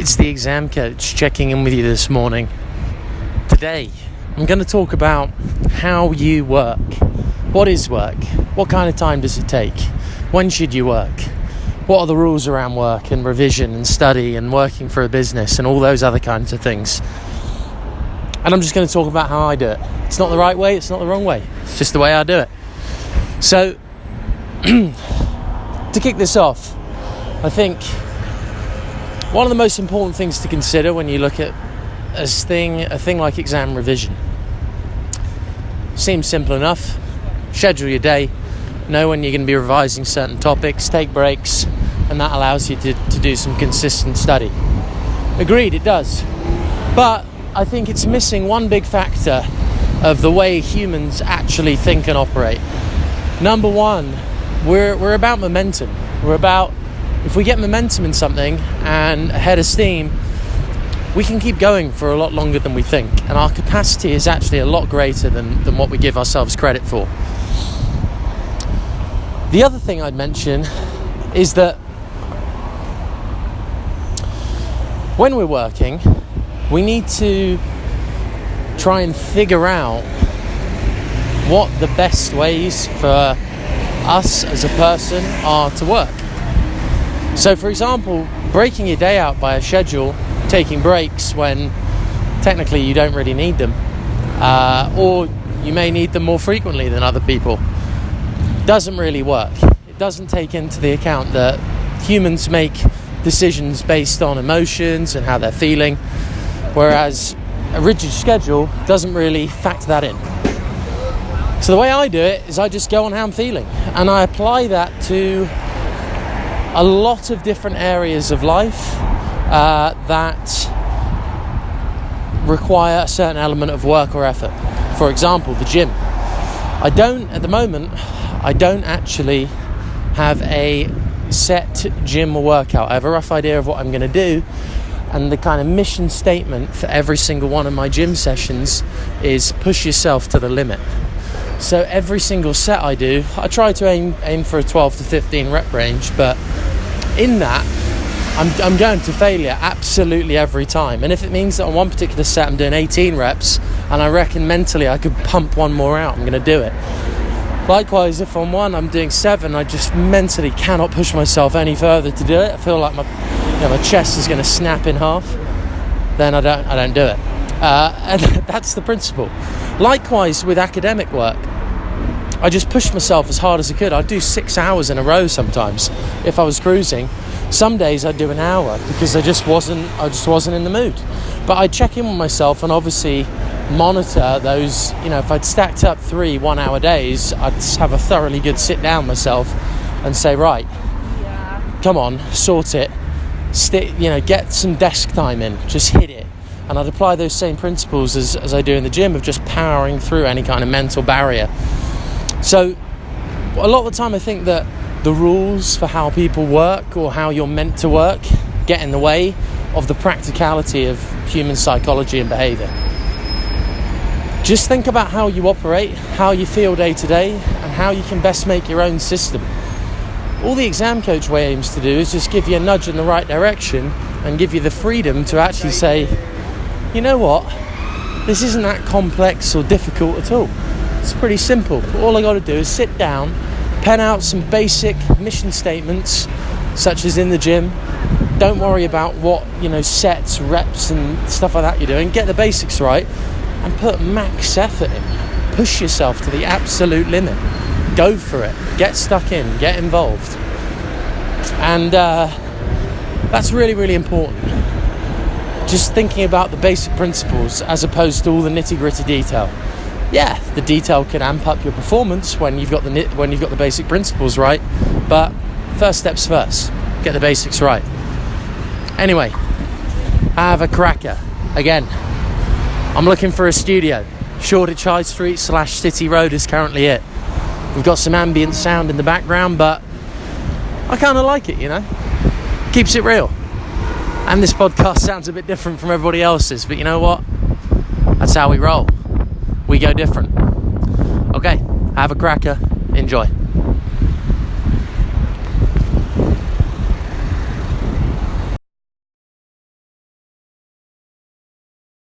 It's the exam coach checking in with you this morning. Today, I'm going to talk about how you work. What is work? What kind of time does it take? When should you work? What are the rules around work and revision and study and working for a business and all those other kinds of things? And I'm just going to talk about how I do it. It's not the right way, it's not the wrong way. It's just the way I do it. So, to kick this off, I think one of the most important things to consider when you look at a thing like exam revision. Seems simple enough. Schedule your day, know when you're going to be revising certain topics, take breaks, and that allows you to do some consistent study. Agreed, it does. But I think it's missing one big factor of the way humans actually think and operate. Number one, we're about momentum. We're about, if we get momentum in something and a head of steam, we can keep going for a lot longer than we think. And our capacity is actually a lot greater than what we give ourselves credit for. The other thing I'd mention is that when we're working, we need to try and figure out what the best ways for us as a person are to work. So, for example, breaking your day out by a schedule, taking breaks when technically you don't really need them, or you may need them more frequently than other people, doesn't really work. It doesn't take into the account that humans make decisions based on emotions and how they're feeling, whereas a rigid schedule doesn't really factor that in. So the way I do it is I just go on how I'm feeling, and I apply that to a lot of different areas of life that require a certain element of work or effort. For example, the gym. At the moment, I don't actually have a set gym or workout. I have a rough idea of what I'm going to do, and the kind of mission statement for every single one of my gym sessions is push yourself to the limit. So every single set I do, I try to aim for a 12 to 15 rep range, but in that, I'm going to failure absolutely every time. And if it means that on one particular set I'm doing 18 reps, and I reckon mentally I could pump one more out, I'm going to do it. Likewise, if on one I'm doing 7, I just mentally cannot push myself any further to do it. I feel like my chest is going to snap in half. Then I don't do it. And that's the principle. Likewise with academic work, I just pushed myself as hard as I could. I'd do 6 hours in a row sometimes if I was cruising. Some days I'd do an hour because I just wasn't in the mood. But I'd check in with myself and obviously monitor those. If I'd stacked up 3 1-hour days, I'd have a thoroughly good sit down myself and say, right, come on, sort it. Get some desk time in, just hit it. And I'd apply those same principles as I do in the gym of just powering through any kind of mental barrier. So a lot of the time I think that the rules for how people work or how you're meant to work get in the way of the practicality of human psychology and behaviour. Just think about how you operate, how you feel day to day, and how you can best make your own system. All the exam coach way aims to do is just give you a nudge in the right direction and give you the freedom to actually say, you know what, this isn't that complex or difficult at all. It's pretty simple. All I got to do is sit down, pen out some basic mission statements, such as in the gym. Don't worry about what, sets, reps and stuff like that you're doing. Get the basics right and put max effort in. Push yourself to the absolute limit. Go for it. Get stuck in. Get involved. And that's really, really important. Just thinking about the basic principles as opposed to all the nitty-gritty detail. Yeah, the detail can amp up your performance when you've got the basic principles right, but first steps first. Get the basics right. Anyway, have a cracker. Again, I'm looking for a studio. Shoreditch High Street / City Road is currently it. We've got some ambient sound in the background, but I kind of like it, Keeps it real. And this podcast sounds a bit different from everybody else's, but you know what? That's how we roll. We go different. Okay, have a cracker. Enjoy.